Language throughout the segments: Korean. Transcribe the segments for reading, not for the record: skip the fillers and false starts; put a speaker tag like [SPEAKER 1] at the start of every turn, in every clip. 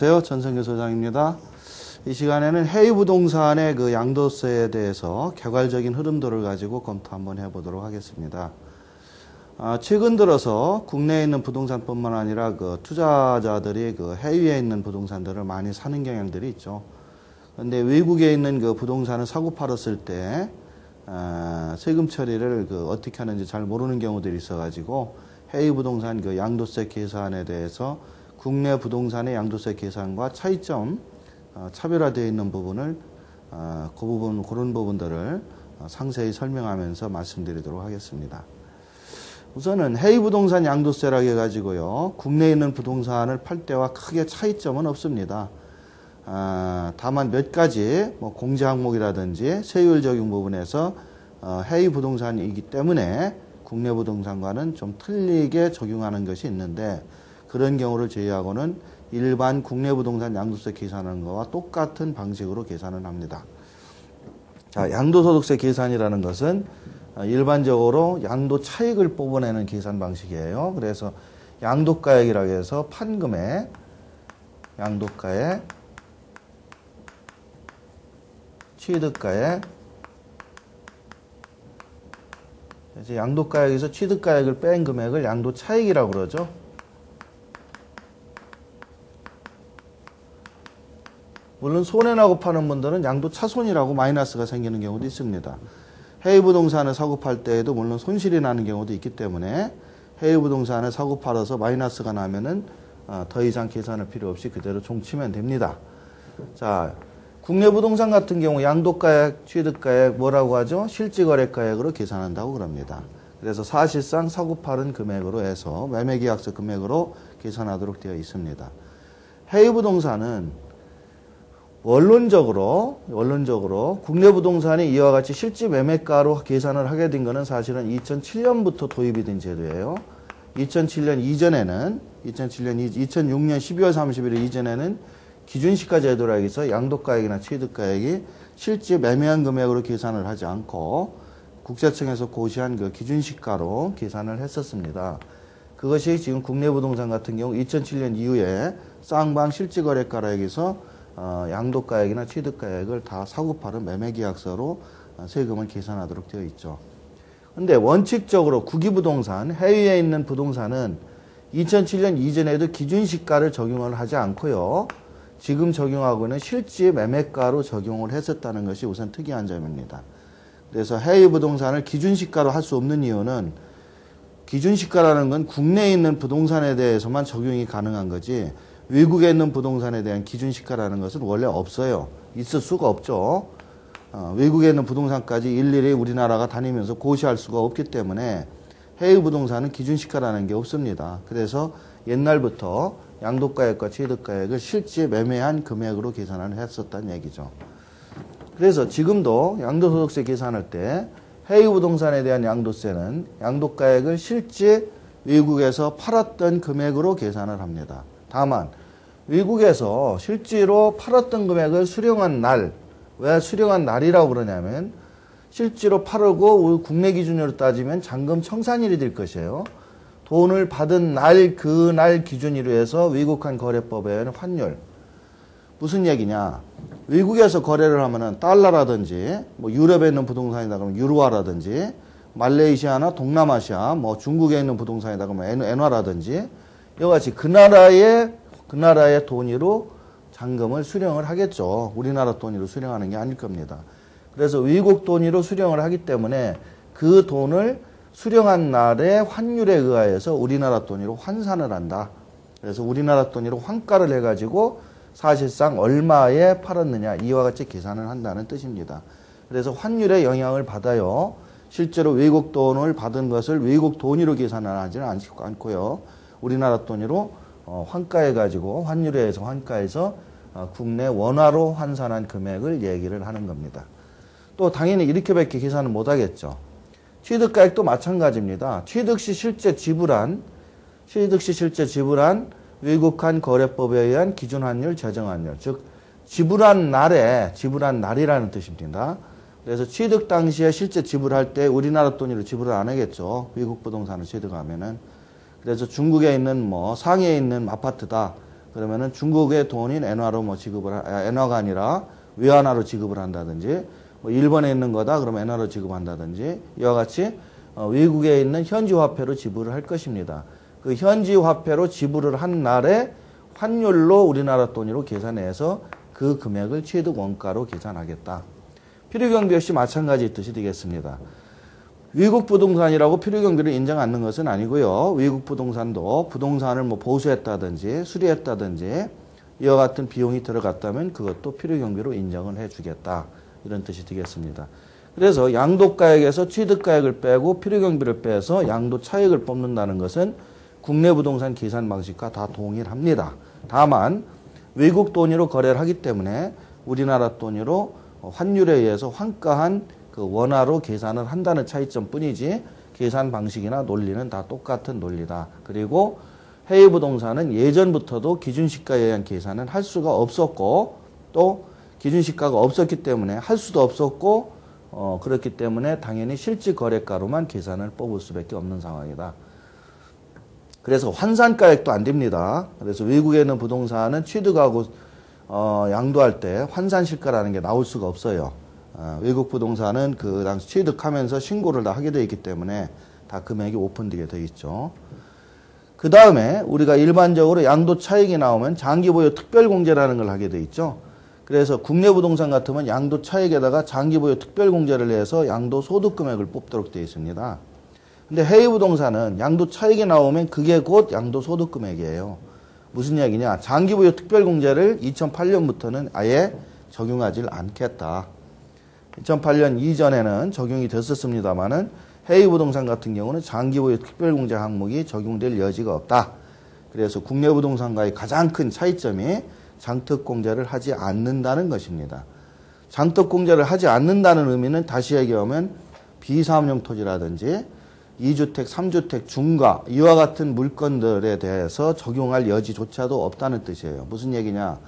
[SPEAKER 1] 안녕하세요. 전성규 소장입니다. 이 시간에는 해외 부동산의 그 양도세에 대해서 개괄적인 흐름도를 가지고 검토 한번 해보도록 하겠습니다. 최근 들어서 국내에 있는 부동산뿐만 아니라 그 투자자들이 그 해외에 있는 부동산들을 많이 사는 경향들이 있죠. 그런데 외국에 있는 그 부동산을 사고 팔았을 때 세금 처리를 그 어떻게 하는지 잘 모르는 경우들이 있어가지고 해외 부동산 그 양도세 계산에 대해서 국내 부동산의 양도세 계산과 차이점, 차별화되어 있는 부분을 그런 부분들을 상세히 설명하면서 말씀드리도록 하겠습니다. 우선은 해외 부동산 양도세라고 해가지고요, 국내에 있는 부동산을 팔 때와 크게 차이점은 없습니다. 다만 몇 가지 공제 항목이라든지 세율 적용 부분에서 해외 부동산이기 때문에 국내 부동산과는 좀 틀리게 적용하는 것이 있는데, 그런 경우를 제외하고는 일반 국내 부동산 양도세 계산하는 것과 똑같은 방식으로 계산을 합니다. 자, 양도소득세 계산이라는 것은 일반적으로 양도 차익을 뽑아내는 계산 방식이에요. 그래서 양도가액이라고 해서 판금액, 양도가액, 취득가액, 이제 양도가액에서 취득가액을 뺀 금액을 양도차익이라고 그러죠. 물론 손해나고 파는 분들은 양도차손이라고 마이너스가 생기는 경우도 있습니다. 해외 부동산을 사고 팔 때에도 물론 손실이 나는 경우도 있기 때문에 해외 부동산을 사고 팔아서 마이너스가 나면은 더 이상 계산할 필요 없이 그대로 종치면 됩니다. 자, 국내 부동산 같은 경우 양도가액, 취득가액 뭐라고 하죠? 실지거래가액으로 계산한다고 그럽니다. 그래서 사실상 사고 팔은 금액으로 해서 매매계약서 금액으로 계산하도록 되어 있습니다. 해외 부동산은 원론적으로 국내 부동산이 이와 같이 실지 매매가로 계산을 하게 된 것은 사실은 2007년부터 도입이 된 제도예요. 2007년 이전에는 2006년 12월 31일 이전에는 기준시가 제도라고 해서 양도가액이나 취득가액이 실제 매매한 금액으로 계산을 하지 않고 국세청에서 고시한 그 기준시가로 계산을 했었습니다. 그것이 지금 국내 부동산 같은 경우 2007년 이후에 쌍방 실지거래가라고 해서 양도가액이나 취득가액을 다 사고 파는 매매계약서로 세금을 계산하도록 되어 있죠. 근데 원칙적으로 국위부동산, 해외에 있는 부동산은 2007년 이전에도 기준시가를 적용을 하지 않고요, 지금 적용하고 있는 실지 매매가로 적용을 했었다는 것이 우선 특이한 점입니다. 그래서 해외 부동산을 기준시가로 할 수 없는 이유는 기준시가라는 건 국내에 있는 부동산에 대해서만 적용이 가능한 거지 외국에 있는 부동산에 대한 기준시가라는 것은 원래 없어요. 있을 수가 없죠. 외국에 있는 부동산까지 일일이 우리나라가 다니면서 고시할 수가 없기 때문에 해외 부동산은 기준시가라는 게 없습니다. 그래서 옛날부터 양도가액과 취득가액을 실제 매매한 금액으로 계산을 했었다는 얘기죠. 그래서 지금도 양도소득세 계산할 때 해외 부동산에 대한 양도세는 양도가액을 실제 외국에서 팔았던 금액으로 계산을 합니다. 다만 외국에서 실제로 팔았던 금액을 수령한 날, 왜 수령한 날이라고 그러냐면 실제로 팔고 국내 기준으로 따지면 잔금 청산일이 될 것이에요. 돈을 받은 날, 그날 기준으로 해서 외국환 거래법에 의한 환율. 무슨 얘기냐? 외국에서 거래를 하면은 달러라든지 유럽에 있는 부동산이다 그러면 유로화라든지 말레이시아나 동남아시아 중국에 있는 부동산이다 그러면 엔화라든지 이와 같이 그 나라의 돈으로 잔금을 수령을 하겠죠. 우리나라 돈으로 수령하는 게 아닐 겁니다. 그래서 외국 돈으로 수령을 하기 때문에 그 돈을 수령한 날의 환율에 의하여서 우리나라 돈으로 환산을 한다. 그래서 우리나라 돈으로 환가를 해가지고 사실상 얼마에 팔았느냐 이와 같이 계산을 한다는 뜻입니다. 그래서 환율에 영향을 받아요. 실제로 외국 돈을 받은 것을 외국 돈으로 계산을 하지는 않고요, 우리나라 돈으로 환가해가지고 환율에 의해서 환가해서 국내 원화로 환산한 금액을 얘기를 하는 겁니다. 또 당연히 이렇게밖에 계산을 못하겠죠. 취득가액도 마찬가지입니다. 취득 시 실제 지불한 외국환 거래법에 의한 기준환율, 제정환율, 즉 지불한 날이라는 뜻입니다. 그래서 취득 당시에 실제 지불할 때 우리나라 돈으로 지불을 안 하겠죠. 외국 부동산을 취득하면은. 그래서 중국에 있는 상해에 있는 아파트다. 그러면은 중국의 돈인 엔화로 뭐 엔화가 아니라 위안화로 지급을 한다든지, 뭐 일본에 있는 거다 그러면 엔화로 지급한다든지, 이와 같이 외국에 있는 현지 화폐로 지불을 할 것입니다. 그 현지 화폐로 지불을 한 날에 환율로 우리나라 돈으로 계산해서 그 금액을 취득 원가로 계산하겠다. 필요경비 역시 마찬가지 뜻이 되겠습니다. 외국 부동산이라고 필요경비를 인정 않는 것은 아니고요. 외국 부동산도 부동산을 뭐 보수했다든지 수리했다든지 이와 같은 비용이 들어갔다면 그것도 필요경비로 인정을 해주겠다. 이런 뜻이 되겠습니다. 그래서 양도가액에서 취득가액을 빼고 필요경비를 빼서 양도차익을 뽑는다는 것은 국내 부동산 계산 방식과 다 동일합니다. 다만 외국 돈으로 거래를 하기 때문에 우리나라 돈으로 환율에 의해서 환가한 그 원화로 계산을 한다는 차이점 뿐이지 계산 방식이나 논리는 다 똑같은 논리다. 그리고 해외 부동산은 예전부터도 기준시가에 의한 계산은 할 수가 없었고 또 기준시가가 없었기 때문에 할 수도 없었고 그렇기 때문에 당연히 실질 거래가로만 계산을 뽑을 수밖에 없는 상황이다. 그래서 환산가액도 안 됩니다. 그래서 외국에 있는 부동산은 취득하고 양도할 때 환산시가라는 게 나올 수가 없어요. 외국 부동산은 그 당시 취득하면서 신고를 다 하게 되어 있기 때문에 다 금액이 오픈되게 되어 있죠. 그 다음에 우리가 일반적으로 양도 차익이 나오면 장기보유 특별공제라는 걸 하게 되어 있죠. 그래서 국내 부동산 같으면 양도 차익에다가 장기보유 특별공제를 해서 양도 소득 금액을 뽑도록 되어 있습니다. 근데 해외 부동산은 양도 차익이 나오면 그게 곧 양도 소득 금액이에요. 무슨 얘기냐? 장기보유 특별공제를 2008년부터는 아예 적용하지 않겠다. 2008년 이전에는 적용이 됐었습니다만은 해외 부동산 같은 경우는 장기보유 특별공제 항목이 적용될 여지가 없다. 그래서 국내 부동산과의 가장 큰 차이점이 장특공제를 하지 않는다는 것입니다. 장특공제를 하지 않는다는 의미는 다시 얘기하면 비사업용 토지라든지 2주택, 3주택, 중과 이와 같은 물건들에 대해서 적용할 여지조차도 없다는 뜻이에요. 무슨 얘기냐?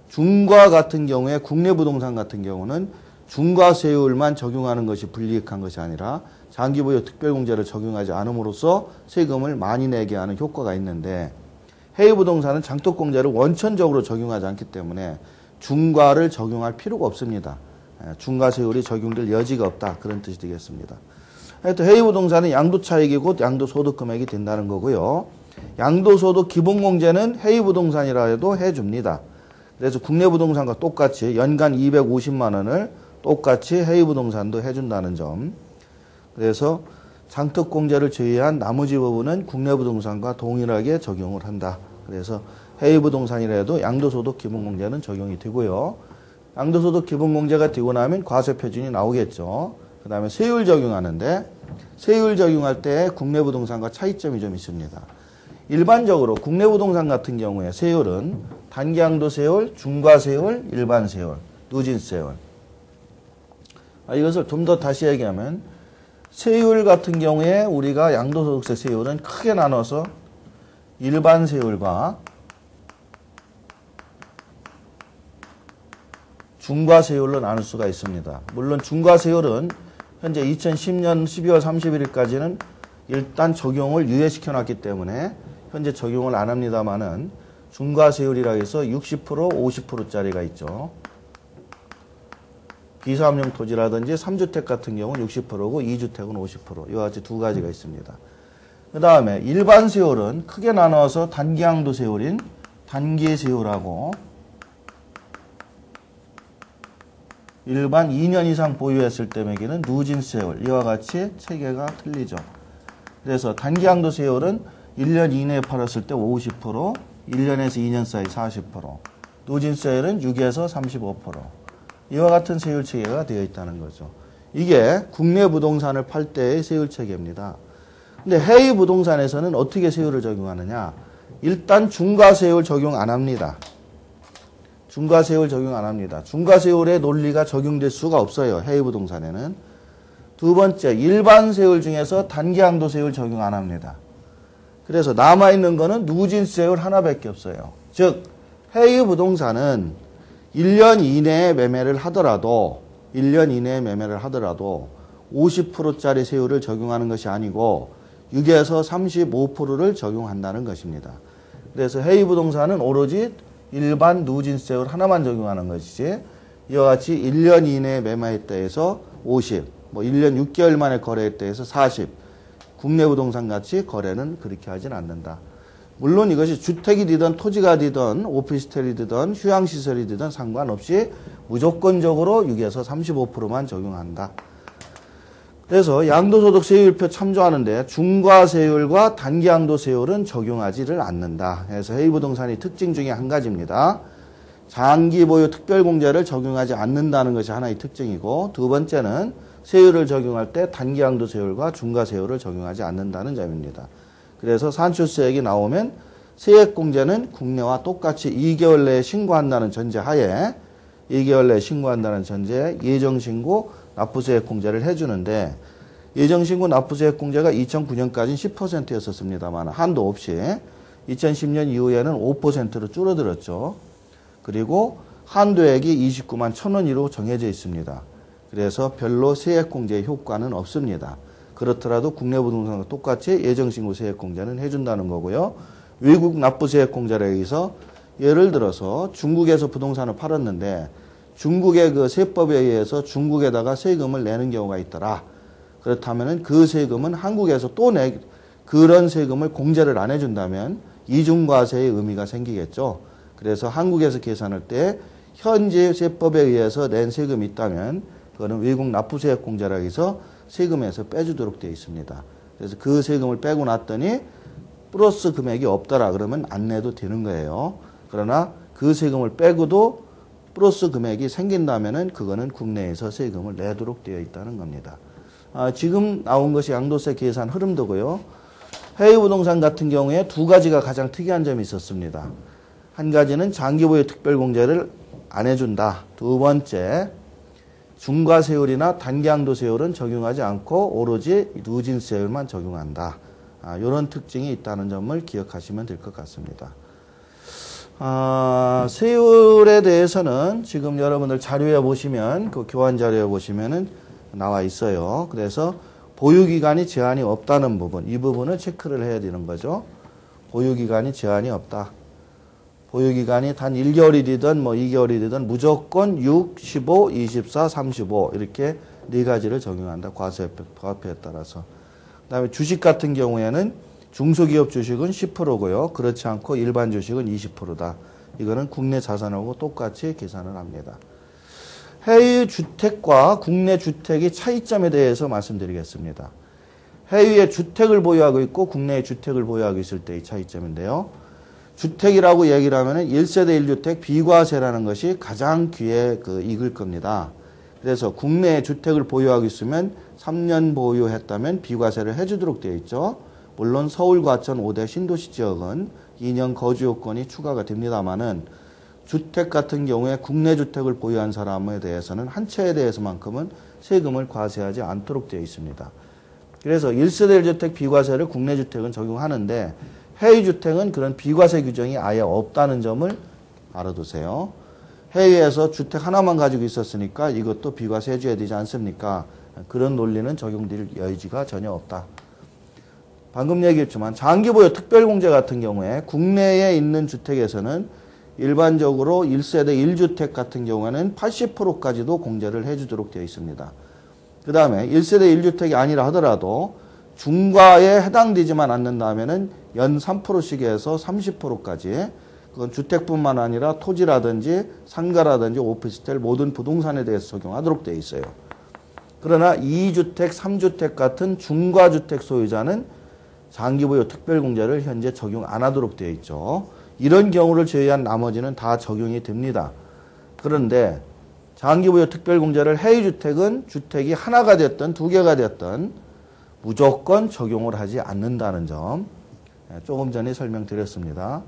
[SPEAKER 1] 중과 같은 경우에 국내 부동산 같은 경우는 중과세율만 적용하는 것이 불이익한 것이 아니라 장기보유 특별공제를 적용하지 않음으로써 세금을 많이 내게 하는 효과가 있는데 해외 부동산은 장특공제를 원천적으로 적용하지 않기 때문에 중과를 적용할 필요가 없습니다. 중과세율이 적용될 여지가 없다. 그런 뜻이 되겠습니다. 하여튼 해외 부동산은 양도차익이 곧 양도소득금액이 된다는 거고요. 양도소득 기본공제는 해외 부동산이라 해도 해줍니다. 그래서 국내 부동산과 똑같이 연간 250만 원을 똑같이 해외 부동산도 해준다는 점. 그래서 장특공제를 제외한 나머지 부분은 국내 부동산과 동일하게 적용을 한다. 그래서 해외 부동산이라도 양도소득 기본공제는 적용이 되고요. 양도소득 기본공제가 되고 나면 과세표준이 나오겠죠. 그 다음에 세율 적용하는데 세율 적용할 때 국내 부동산과 차이점이 좀 있습니다. 일반적으로 국내 부동산 같은 경우에 세율은 단기양도세율, 중과세율, 일반세율, 누진세율. 이것을 좀 더 다시 얘기하면 세율 같은 경우에 우리가 양도소득세 세율은 크게 나눠서 일반세율과 중과세율로 나눌 수가 있습니다. 물론 중과세율은 현재 2010년 12월 31일까지는 일단 적용을 유예시켜 놨기 때문에 현재 적용을 안 합니다만은 중과세율이라 해서 60%, 50%짜리가 있죠. 비사업용 토지라든지 3주택 같은 경우는 60%고 2주택은 50%. 이와 같이 두 가지가 있습니다. 그 다음에 일반세율은 크게 나눠서 단기양도세율인 단기세율하고 일반 2년 이상 보유했을 때 매기는 누진세율. 이와 같이 체계가 틀리죠. 그래서 단기양도세율은 1년 이내에 팔았을 때 50%, 1년에서 2년 사이 40%, 누진세율은 6에서 35%. 이와 같은 세율 체계가 되어 있다는 거죠. 이게 국내 부동산을 팔 때의 세율 체계입니다. 근데 해외 부동산에서는 어떻게 세율을 적용하느냐? 일단 중과세율 적용 안 합니다. 중과세율 적용 안 합니다. 중과세율의 논리가 적용될 수가 없어요. 해외 부동산에는. 두 번째, 일반세율 중에서 단기양도세율 적용 안 합니다. 그래서 남아있는 거는 누진세율 하나밖에 없어요. 즉 해외 부동산은 1년 이내에 매매를 하더라도 50%짜리 세율을 적용하는 것이 아니고 6에서 35%를 적용한다는 것입니다. 그래서 해외 부동산은 오로지 일반 누진세율 하나만 적용하는 것이지 이와 같이 1년 이내에 매매했다 해서 50, 뭐 1년 6개월 만에 거래했다 해서 40, 국내 부동산 같이 거래는 그렇게 하진 않는다. 물론 이것이 주택이 되든 토지가 되든 오피스텔이 되든 휴양시설이 되든 상관없이 무조건적으로 6에서 35%만 적용한다. 그래서 양도소득세율표 참조하는데 중과세율과 단기양도세율은 적용하지를 않는다. 그래서 해외부동산의 특징 중에 한 가지입니다. 장기보유 특별공제를 적용하지 않는다는 것이 하나의 특징이고, 두 번째는 세율을 적용할 때 단기양도세율과 중과세율을 적용하지 않는다는 점입니다. 그래서 산출세액이 나오면 세액공제는 국내와 똑같이 2개월 내에 신고한다는 전제하에 2개월 내에 신고한다는 전제에 예정신고 납부세액공제를 해주는데, 예정신고 납부세액공제가 2009년까지는 10%였었습니다만 한도 없이 2010년 이후에는 5%로 줄어들었죠. 그리고 한도액이 29만 1,000원으로 정해져 있습니다. 그래서 별로 세액공제의 효과는 없습니다. 그렇더라도 국내 부동산과 똑같이 예정신고 세액공제는 해준다는 거고요. 외국 납부세액공제에 의해서 예를 들어서 중국에서 부동산을 팔았는데 중국의 그 세법에 의해서 중국에다가 세금을 내는 경우가 있더라. 그렇다면 그 세금은 한국에서 또 그런 세금을 공제를 안 해준다면 이중과세의 의미가 생기겠죠. 그래서 한국에서 계산할 때 현재 세법에 의해서 낸 세금이 있다면 그거는 외국 납부세액 공제라 해서 세금에서 빼주도록 되어 있습니다. 그래서 그 세금을 빼고 났더니 플러스 금액이 없더라 그러면 안 내도 되는 거예요. 그러나 그 세금을 빼고도 플러스 금액이 생긴다면은 그거는 국내에서 세금을 내도록 되어 있다는 겁니다. 지금 나온 것이 양도세 계산 흐름도고요. 해외 부동산 같은 경우에 두 가지가 가장 특이한 점이 있었습니다. 한 가지는 장기보유 특별공제를 안 해준다. 두 번째, 중과세율이나 단기양도세율은 적용하지 않고 오로지 누진세율만 적용한다. 이런 특징이 있다는 점을 기억하시면 될 것 같습니다. 세율에 대해서는 지금 여러분들 자료에 보시면 그 교환 자료에 보시면은 나와 있어요. 그래서 보유기간이 제한이 없다는 부분, 이 부분을 체크를 해야 되는 거죠. 보유기간이 제한이 없다. 보유기간이 단 1개월이 되든 뭐 2개월이 되든 무조건 6, 15, 24, 35 이렇게 네 가지를 적용한다. 과세표에 따라서. 그다음에 주식 같은 경우에는 중소기업 주식은 10%고요. 그렇지 않고 일반 주식은 20%다. 이거는 국내 자산하고 똑같이 계산을 합니다. 해외 주택과 국내 주택의 차이점에 대해서 말씀드리겠습니다. 해외에 주택을 보유하고 있고 국내에 주택을 보유하고 있을 때의 차이점인데요. 주택이라고 얘기를 하면 1세대 1주택 비과세라는 것이 가장 귀에 익을 겁니다. 그래서 국내에 주택을 보유하고 있으면 3년 보유했다면 비과세를 해주도록 되어 있죠. 물론 서울, 과천, 5대 신도시 지역은 2년 거주 요건이 추가가 됩니다만은 주택 같은 경우에 국내 주택을 보유한 사람에 대해서는 한 채에 대해서만큼은 세금을 과세하지 않도록 되어 있습니다. 그래서 1세대 1주택 비과세를 국내 주택은 적용하는데 해외 주택은 그런 비과세 규정이 아예 없다는 점을 알아두세요. 해외에서 주택 하나만 가지고 있었으니까 이것도 비과세 해줘야 되지 않습니까? 그런 논리는 적용될 여지가 전혀 없다. 방금 얘기했지만 장기보유 특별공제 같은 경우에 국내에 있는 주택에서는 일반적으로 1세대 1주택 같은 경우에는 80%까지도 공제를 해주도록 되어 있습니다. 그 다음에 1세대 1주택이 아니라 하더라도 중과에 해당되지만 않는다면은 연 3%씩 해서 30%까지 그건 주택뿐만 아니라 토지라든지 상가라든지 오피스텔 모든 부동산에 대해서 적용하도록 되어 있어요. 그러나 2주택, 3주택 같은 중과주택 소유자는 장기보유 특별공제를 현재 적용 안 하도록 되어 있죠. 이런 경우를 제외한 나머지는 다 적용이 됩니다. 그런데 장기보유 특별공제를 해외주택은 주택이 하나가 됐든 두 개가 됐든 무조건 적용을 하지 않는다는 점 조금 전에 설명드렸습니다.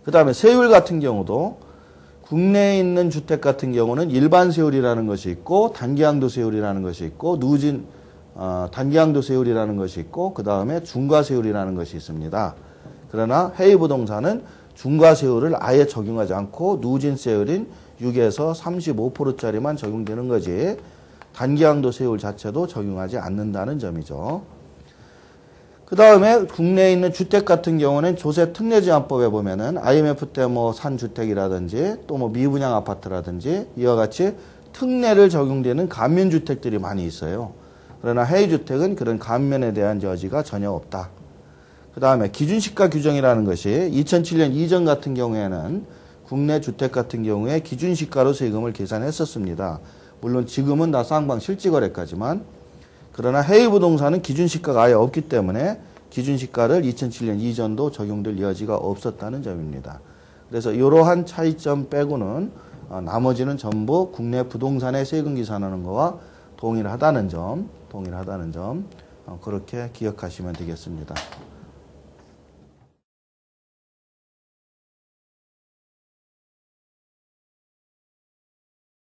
[SPEAKER 1] 그 다음에 세율 같은 경우도 국내에 있는 주택 같은 경우는 일반 세율이라는 것이 있고 단기양도 세율이라는 것이 있고 단기양도 세율이라는 것이 있고 그 다음에 중과세율이라는 것이 있습니다. 그러나 해외 부동산은 중과세율을 아예 적용하지 않고 누진세율인 6에서 35%짜리만 적용되는 거지 단기양도 세율 자체도 적용하지 않는다는 점이죠. 그 그 다음에 국내에 있는 주택 같은 경우는 조세 특례 제한법에 보면은 IMF 때 뭐 산 주택이라든지 또 뭐 미분양 아파트라든지 이와 같이 특례를 적용되는 감면주택들이 많이 있어요. 그러나 해외주택은 그런 감면에 대한 여지가 전혀 없다. 그 다음에 기준시가 규정이라는 것이 2007년 이전 같은 경우에는 국내 주택 같은 경우에 기준시가로 세금을 계산했었습니다. 물론 지금은 다 쌍방 실지거래까지만, 그러나 해외 부동산은 기준시가가 아예 없기 때문에 기준시가를 2007년 이전도 적용될 여지가 없었다는 점입니다. 그래서 이러한 차이점 빼고는 나머지는 전부 국내 부동산의 세금 계산하는 거와 동일하다는 점 그렇게 기억하시면 되겠습니다.